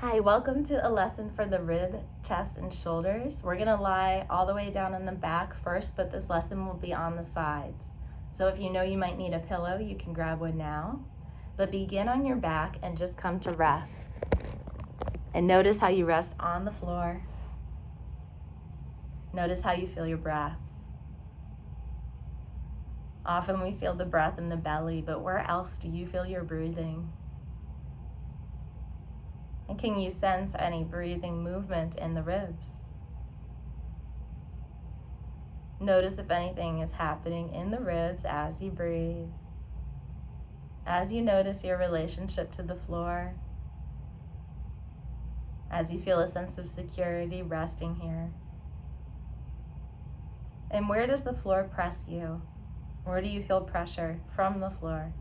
Hi, welcome to a lesson for the rib, chest, and shoulders. We're gonna lie all the way down in the back first, but this lesson will be on the sides. So if you know you might need a pillow, you can grab one now. But begin on your back and just come to rest. And notice how you rest on the floor. Notice how you feel your breath. Often we feel the breath in the belly, but where else do you feel your breathing? And can you sense any breathing movement in the ribs? Notice if anything is happening in the ribs as you breathe. As you notice your relationship to the floor. As you feel a sense of security resting here. And where does the floor press you? Where do you feel pressure from the floor?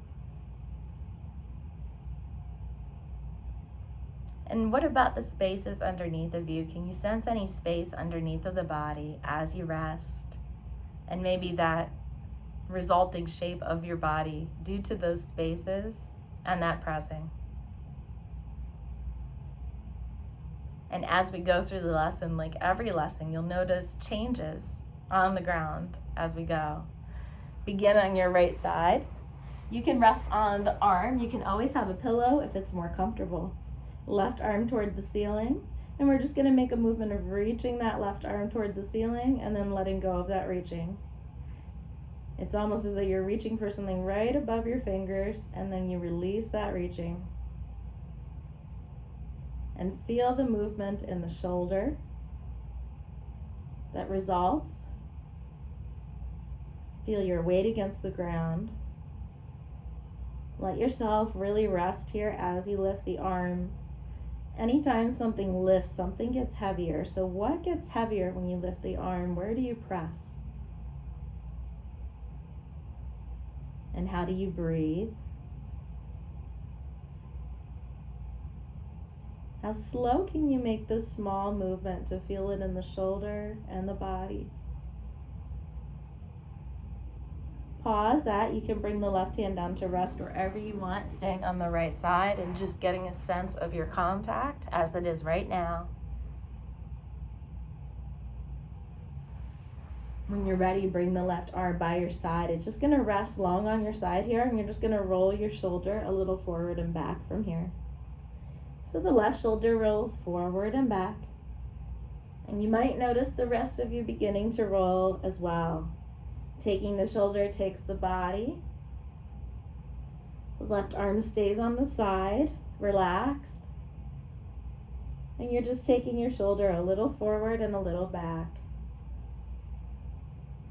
And what about the spaces underneath of you? Can you sense any space underneath of the body as you rest? And maybe that resulting shape of your body due to those spaces and that pressing. And as we go through the lesson, like every lesson, you'll notice changes on the ground as we go. Begin on your right side. You can rest on the arm. You can always have a pillow if it's more comfortable. Left arm toward the ceiling, and we're just going to make a movement of reaching that left arm toward the ceiling and then letting go of that reaching. It's almost as though you're reaching for something right above your fingers, and then you release that reaching. And feel the movement in the shoulder that results. Feel your weight against the ground. Let yourself really rest here as you lift the arm. Anytime something lifts, something gets heavier. So what gets heavier when you lift the arm? Where do you press? And how do you breathe? How slow can you make this small movement to feel it in the shoulder and the body? Pause that. You can bring the left hand down to rest wherever you want, staying on the right side and just getting a sense of your contact as it is right now. When you're ready, bring the left arm by your side. It's just going to rest long on your side here, and you're just going to roll your shoulder a little forward and back from here. So the left shoulder rolls forward and back. And you might notice the rest of you beginning to roll as well. Taking the shoulder takes the body. The left arm stays on the side, relaxed. And you're just taking your shoulder a little forward and a little back.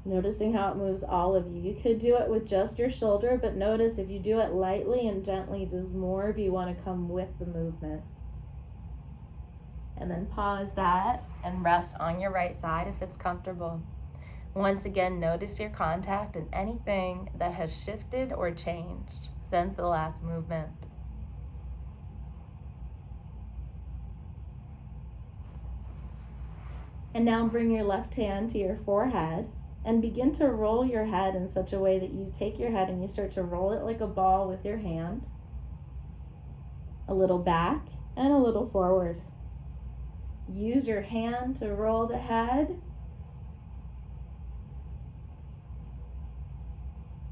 Noticing how it moves all of you. You could do it with just your shoulder, but notice if you do it lightly and gently, does more of you want to come with the movement? And then pause that and rest on your right side if it's comfortable. Once again, notice your contact and anything that has shifted or changed since the last movement. And now bring your left hand to your forehead and begin to roll your head in such a way that you take your head and you start to roll it like a ball with your hand. A little back and a little forward. Use your hand to roll the head.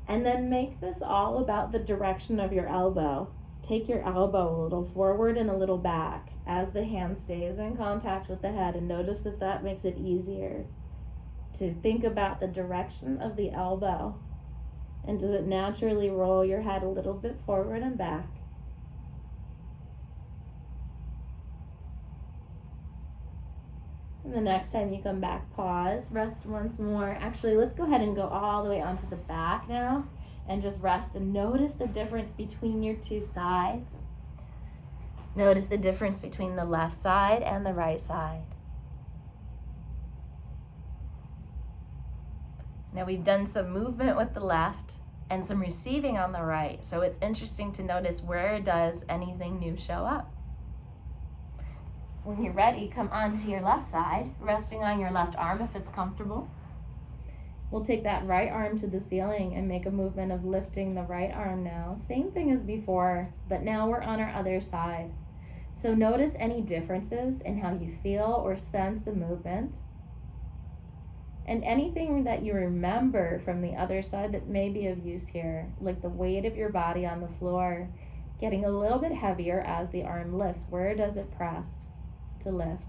And then make this all about the direction of your elbow. Take your elbow a little forward and a little back as the hand stays in contact with the head, and notice if that makes it easier to think about the direction of the elbow. And does it naturally roll your head a little bit forward and back? And the next time you come back, pause, rest once more. Actually, let's go ahead and go all the way onto the back now and just rest and notice the difference between your two sides. Notice the difference between the left side and the right side. Now we've done some movement with the left and some receiving on the right. So it's interesting to notice where does anything new show up. When you're ready, come onto your left side, resting on your left arm if it's comfortable. We'll take that right arm to the ceiling and make a movement of lifting the right arm now. Same thing as before, but now we're on our other side. So notice any differences in how you feel or sense the movement. And anything that you remember from the other side that may be of use here, like the weight of your body on the floor getting a little bit heavier as the arm lifts. Where does it press to lift?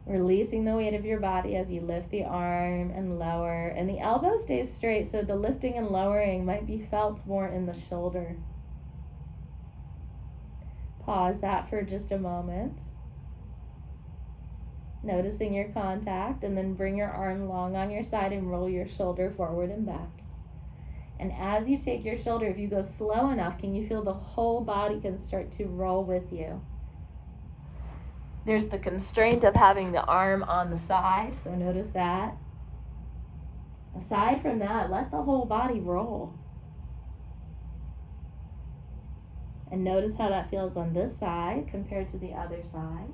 Releasing the weight of your body as you lift the arm and lower. And the elbow stays straight, so the lifting and lowering might be felt more in the shoulder. Pause that for just a moment. Noticing your contact, and then bring your arm long on your side and roll your shoulder forward and back. And as you take your shoulder, if you go slow enough, can you feel the whole body can start to roll with you? There's the constraint of having the arm on the side, so notice that. Aside from that, let the whole body roll. And notice how that feels on this side compared to the other side.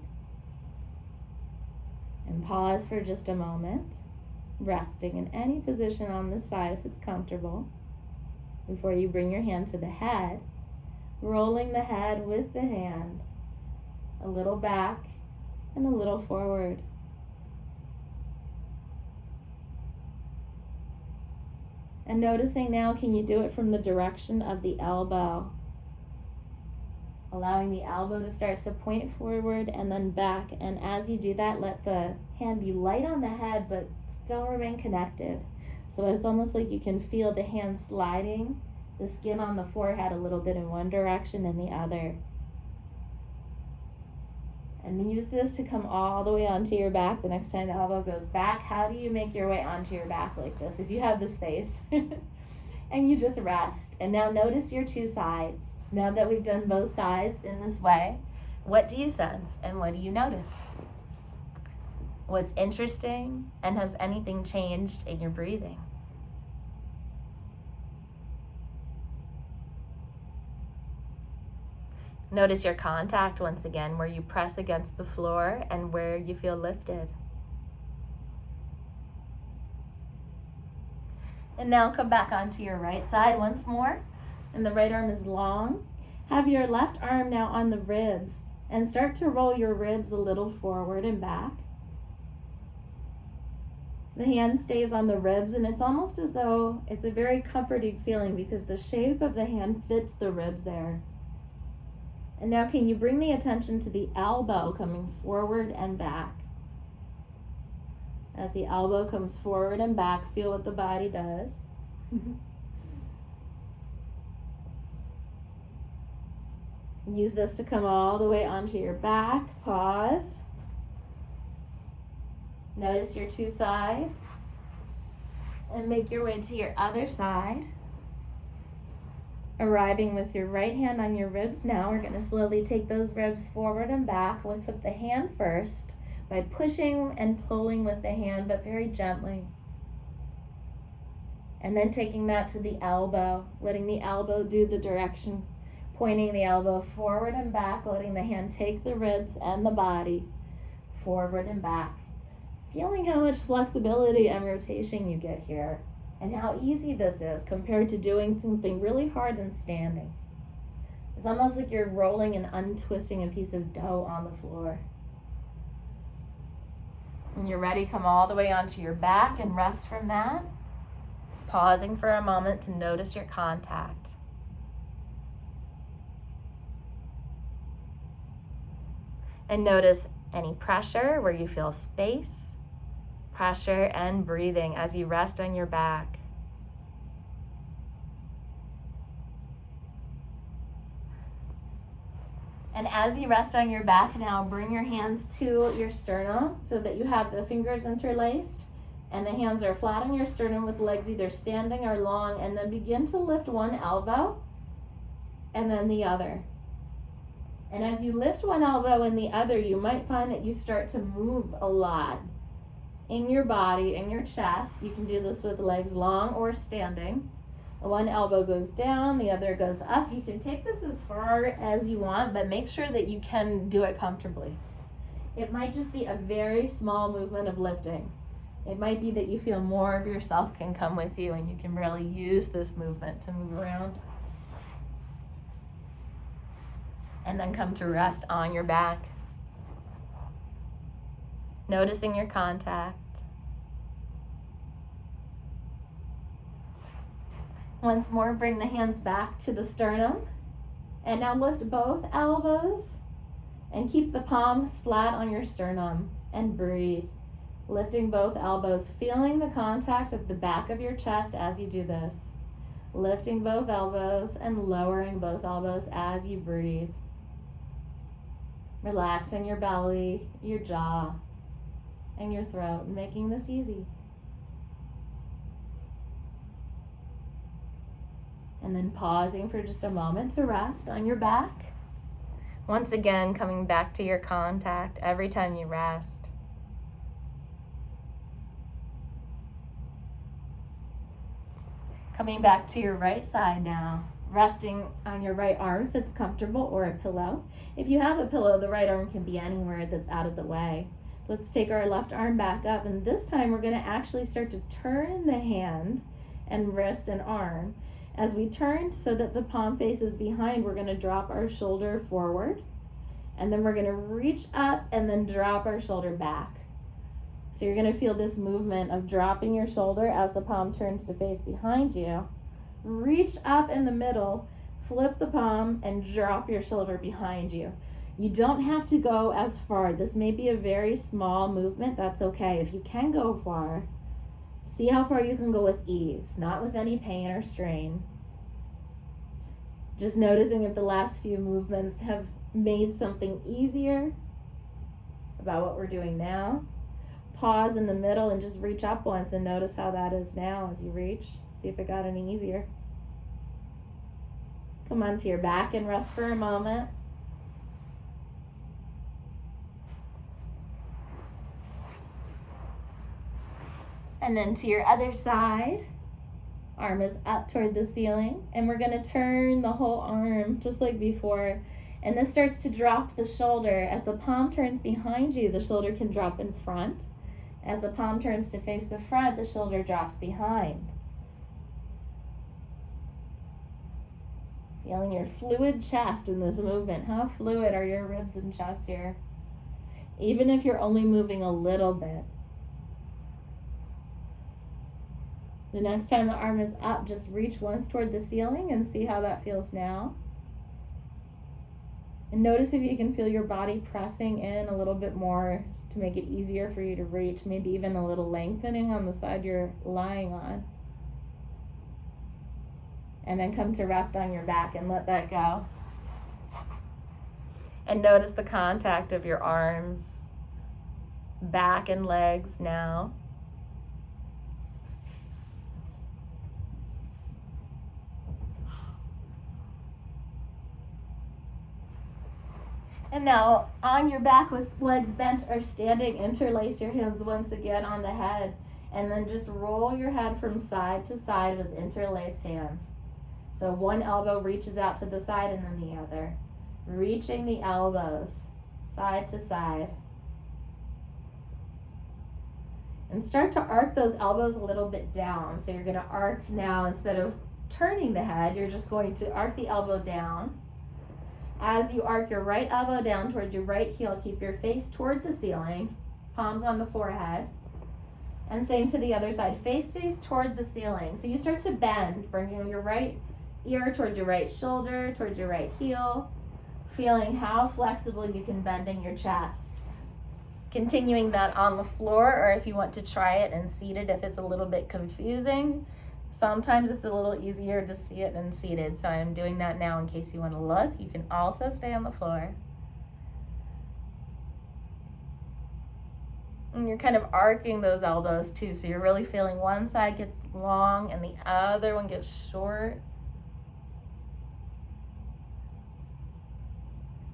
And pause for just a moment, resting in any position on this side if it's comfortable, before you bring your hand to the head, rolling the head with the hand, a little back and a little forward. And noticing now, can you do it from the direction of the elbow? Allowing the elbow to start to point forward and then back. And as you do that, let the hand be light on the head, but still remain connected. So it's almost like you can feel the hand sliding the skin on the forehead a little bit in one direction and the other. And use this to come all the way onto your back the next time the elbow goes back. How do you make your way onto your back like this? If you have the space. And you just rest. And now notice your two sides. Now that we've done both sides in this way, what do you sense and what do you notice? What's interesting, and has anything changed in your breathing? Notice your contact once again, where you press against the floor and where you feel lifted. And now come back onto your right side once more. And the right arm is long. Have your left arm now on the ribs and start to roll your ribs a little forward and back. The hand stays on the ribs, and it's almost as though it's a very comforting feeling because the shape of the hand fits the ribs there. And now can you bring the attention to the elbow coming forward and back? As the elbow comes forward and back, feel what the body does. Use this to come all the way onto your back. Pause. Notice your two sides. And make your way to your other side. Arriving with your right hand on your ribs now, we're going to slowly take those ribs forward and back with the hand first by pushing and pulling with the hand, but very gently. And then taking that to the elbow, letting the elbow do the direction, pointing the elbow forward and back, letting the hand take the ribs and the body forward and back. Feeling how much flexibility and rotation you get here, and how easy this is compared to doing something really hard and standing. It's almost like you're rolling and untwisting a piece of dough on the floor. When you're ready, come all the way onto your back and rest from that. Pausing for a moment to notice your contact. And notice any pressure where you feel space, pressure, and breathing as you rest on your back. And as you rest on your back now, bring your hands to your sternum so that you have the fingers interlaced and the hands are flat on your sternum with legs either standing or long, and then begin to lift one elbow and then the other. And as you lift one elbow and the other, you might find that you start to move a lot in your body, in your chest. You can do this with legs long or standing. One elbow goes down, the other goes up. You can take this as far as you want, but make sure that you can do it comfortably. It might just be a very small movement of lifting. It might be that you feel more of yourself can come with you and you can really use this movement to move around. And then come to rest on your back. Noticing your contact. Once more, bring the hands back to the sternum. And now lift both elbows and keep the palms flat on your sternum and breathe. Lifting both elbows, feeling the contact of the back of your chest as you do this. Lifting both elbows and lowering both elbows as you breathe. Relaxing your belly, your jaw, and your throat, making this easy. And then pausing for just a moment to rest on your back. Once again, coming back to your contact every time you rest. Coming back to your right side now. Resting on your right arm if it's comfortable, or a pillow. If you have a pillow, the right arm can be anywhere that's out of the way. Let's take our left arm back up, and this time we're going to actually start to turn the hand and wrist and arm. As we turn so that the palm faces behind, we're going to drop our shoulder forward, and then we're going to reach up and then drop our shoulder back. So you're going to feel this movement of dropping your shoulder as the palm turns to face behind you. Reach up in the middle, flip the palm, and drop your shoulder behind you. You don't have to go as far. This may be a very small movement. That's okay. If you can go far, see how far you can go with ease, not with any pain or strain. Just noticing if the last few movements have made something easier about what we're doing now. Pause in the middle and just reach up once and notice how that is now as you reach. See if it got any easier. Come onto your back and rest for a moment. And then to your other side. Arm is up toward the ceiling, and we're going to turn the whole arm just like before. And this starts to drop the shoulder. As the palm turns behind you, the shoulder can drop in front. As the palm turns to face the front, the shoulder drops behind. Feeling your fluid chest in this movement. How fluid are your ribs and chest here? Even if you're only moving a little bit. The next time the arm is up, just reach once toward the ceiling and see how that feels now. And notice if you can feel your body pressing in a little bit more to make it easier for you to reach, maybe even a little lengthening on the side you're lying on. And then come to rest on your back and let that go. And notice the contact of your arms, back and legs now. And now on your back with legs bent or standing, interlace your hands once again on the head, and then just roll your head from side to side with interlaced hands. So one elbow reaches out to the side and then the other. Reaching the elbows side to side. And start to arc those elbows a little bit down. So you're going to arc now, instead of turning the head, you're just going to arc the elbow down. As you arc your right elbow down towards your right heel, keep your face toward the ceiling, palms on the forehead. And same to the other side, face stays toward the ceiling. So you start to bend, bringing your right ear towards your right shoulder, towards your right heel, feeling how flexible you can bend in your chest. Continuing that on the floor, or if you want to try it and seated if it's a little bit confusing. Sometimes it's a little easier to see it and seated, so I'm doing that now in case you want to look. You can also stay on the floor. And you're kind of arcing those elbows too, so you're really feeling one side gets long and the other one gets short.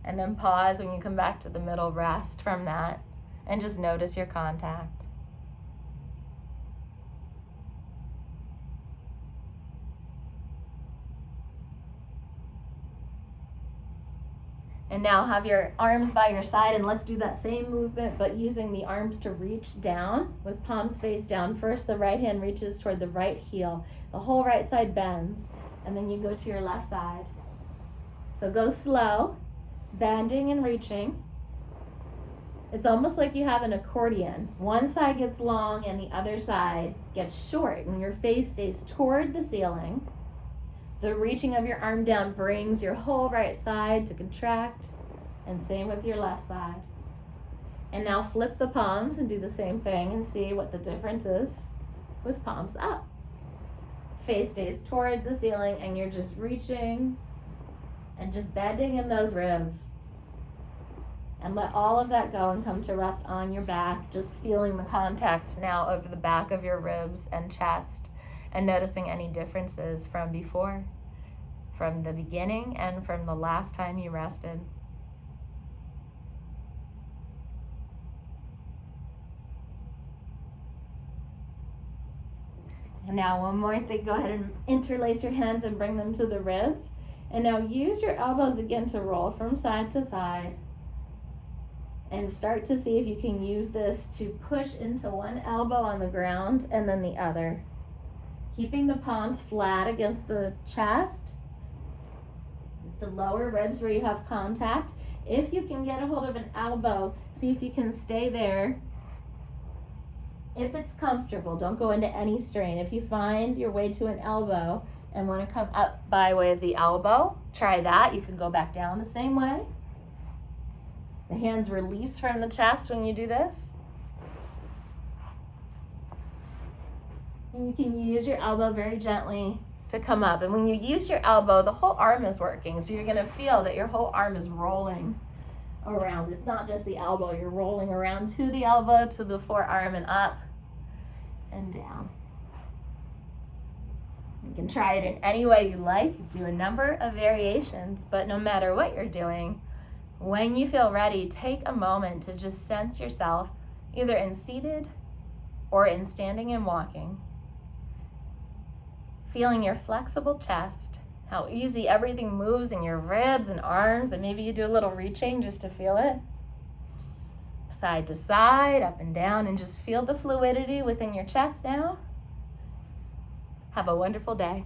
And then pause when you come back to the middle, rest from that, and just notice your contact. And now have your arms by your side, and let's do that same movement, but using the arms to reach down with palms face down. First, the right hand reaches toward the right heel. The whole right side bends, and then you go to your left side. So go slow. bending and reaching. It's almost like you have an accordion. One side gets long and the other side gets short, and your face stays toward the ceiling. The reaching of your arm down brings your whole right side to contract, and same with your left side. And now flip the palms and do the same thing and see what the difference is with palms up. Face stays toward the ceiling and you're just reaching and just bending in those ribs. And let all of that go and come to rest on your back, just feeling the contact now over the back of your ribs and chest, and noticing any differences from before, from the beginning and from the last time you rested. And now one more thing, go ahead and interlace your hands and bring them to the ribs. And now use your elbows again to roll from side to side. And start to see if you can use this to push into one elbow on the ground and then the other. Keeping the palms flat against the chest, the lower ribs where you have contact. If you can get a hold of an elbow, see if you can stay there. If it's comfortable, don't go into any strain. If you find your way to an elbow and want to come up by way of the elbow, try that. You can go back down the same way. The hands release from the chest when you do this. And you can use your elbow very gently to come up. And when you use your elbow, the whole arm is working. So you're going to feel that your whole arm is rolling around. It's not just the elbow. You're rolling around to the elbow, to the forearm, and up and down. You can try it in any way you like. Do a number of variations, but no matter what you're doing, when you feel ready, take a moment to just sense yourself either in seated or in standing and walking. Feeling your flexible chest, how easy everything moves in your ribs and arms, and maybe you do a little reaching just to feel it. Side to side, up and down, and just feel the fluidity within your chest now. Have a wonderful day.